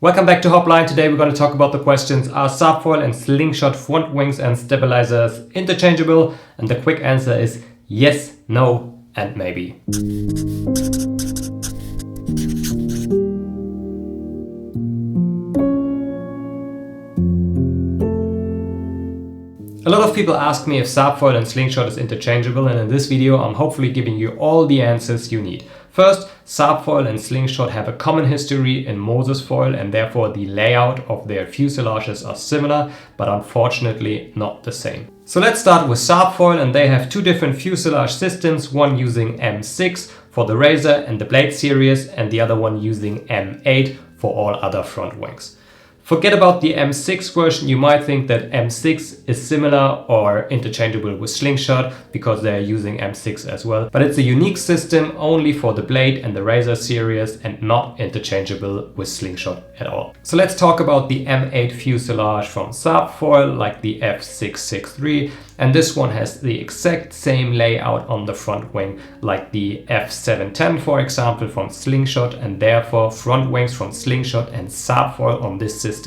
Welcome back to Hopline. Today we're going to talk about the questions: are Sabfoil and Slingshot front wings and stabilizers interchangeable? And the quick answer is yes, no, and maybe. A lot of people ask me if Sabfoil and Slingshot is interchangeable, and in this video I'm hopefully giving you all the answers you need. First, Sabfoil and Slingshot have a common history in Moses foil, and therefore the layout of their fuselages are similar, but unfortunately not the same. So let's start with Sabfoil, and they have two different fuselage systems, one using M6 for the Razor and the Blade series, and the other one using M8 for all other front wings. Forget about the M6 version. You might think that M6 is similar or interchangeable with Slingshot because they're using M6 as well. But it's a unique system only for the Blade and the Razor series and not interchangeable with Slingshot at all. So let's talk about the M8 fuselage from Sabfoil, like the F663. And this one has the exact same layout on the front wing like the F710, for example, from Slingshot, and therefore front wings from Slingshot and Sabfoil on this system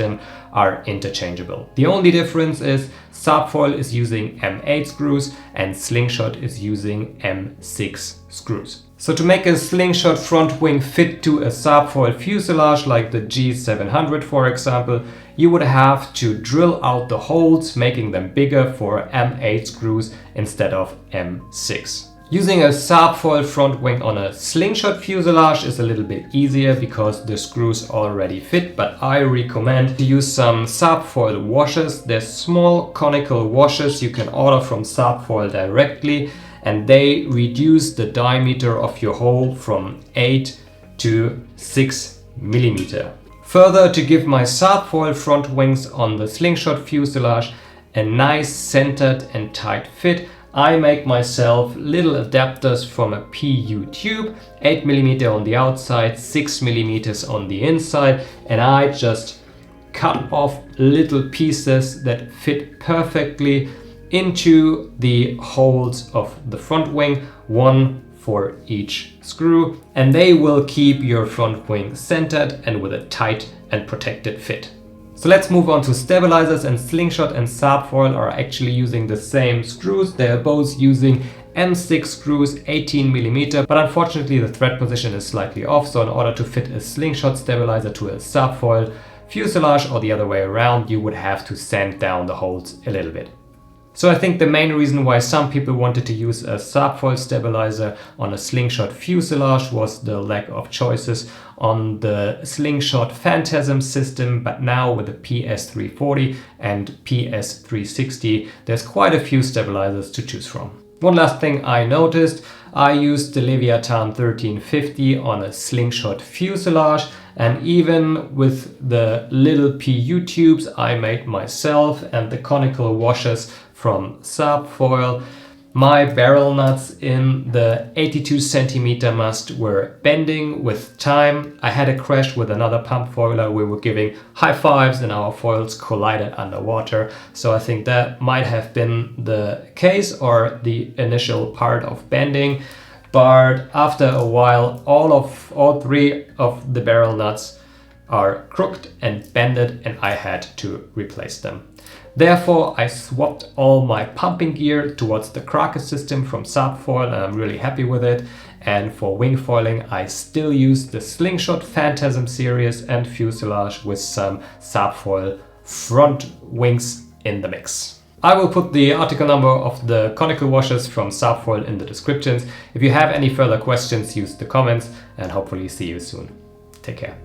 are interchangeable. The only difference is Sabfoil is using M8 screws and Slingshot is using M6 screws. So to make a Slingshot front wing fit to a Sabfoil fuselage like the G700, for example, you would have to drill out the holes, making them bigger for M8 screws instead of M6. Using a Sabfoil front wing on a Slingshot fuselage is a little bit easier because the screws already fit, but I recommend to use some Sabfoil washers. They're small conical washers you can order from Sabfoil directly, and they reduce the diameter of your hole from 8 to 6 millimeter. Further, to give my Sabfoil front wings on the Slingshot fuselage a nice centered and tight fit, I make myself little adapters from a PU tube, 8 millimeter on the outside, 6 millimeters on the inside, and I just cut off little pieces that fit perfectly into the holes of the front wing, one for each screw, and they will keep your front wing centered and with a tight and protected fit. So let's move on to stabilizers, and Slingshot and Sabfoil are actually using the same screws. They are both using M6 screws, 18 millimeter, but unfortunately the thread position is slightly off, so in order to fit a Slingshot stabilizer to a Sabfoil fuselage or the other way around, you would have to sand down the holes a little bit. So I think the main reason why some people wanted to use a Sabfoil stabilizer on a Slingshot fuselage was the lack of choices on the Slingshot Phantasm system, but now with the PS340 and PS360, there's quite a few stabilizers to choose from. One last thing I noticed, I used the Leviathan 1350 on a Slingshot fuselage, and even with the little PU tubes I made myself and the conical washers from Sabfoil, my barrel nuts in the 82 centimeter mast were bending with time. I had a crash with another pump foiler. We were giving high fives and our foils collided underwater. So I think that might have been the case or the initial part of bending. But after a while, all three of the barrel nuts are crooked and bended, and I had to replace them. Therefore, I swapped all my pumping gear towards the Kraken system from Sabfoil, and I'm really happy with it. And for wing foiling, I still use the Slingshot Phantasm series and fuselage with some Sabfoil front wings in the mix. I will put the article number of the conical washers from Sabfoil in the descriptions. If you have any further questions, use the comments, and hopefully see you soon. Take care.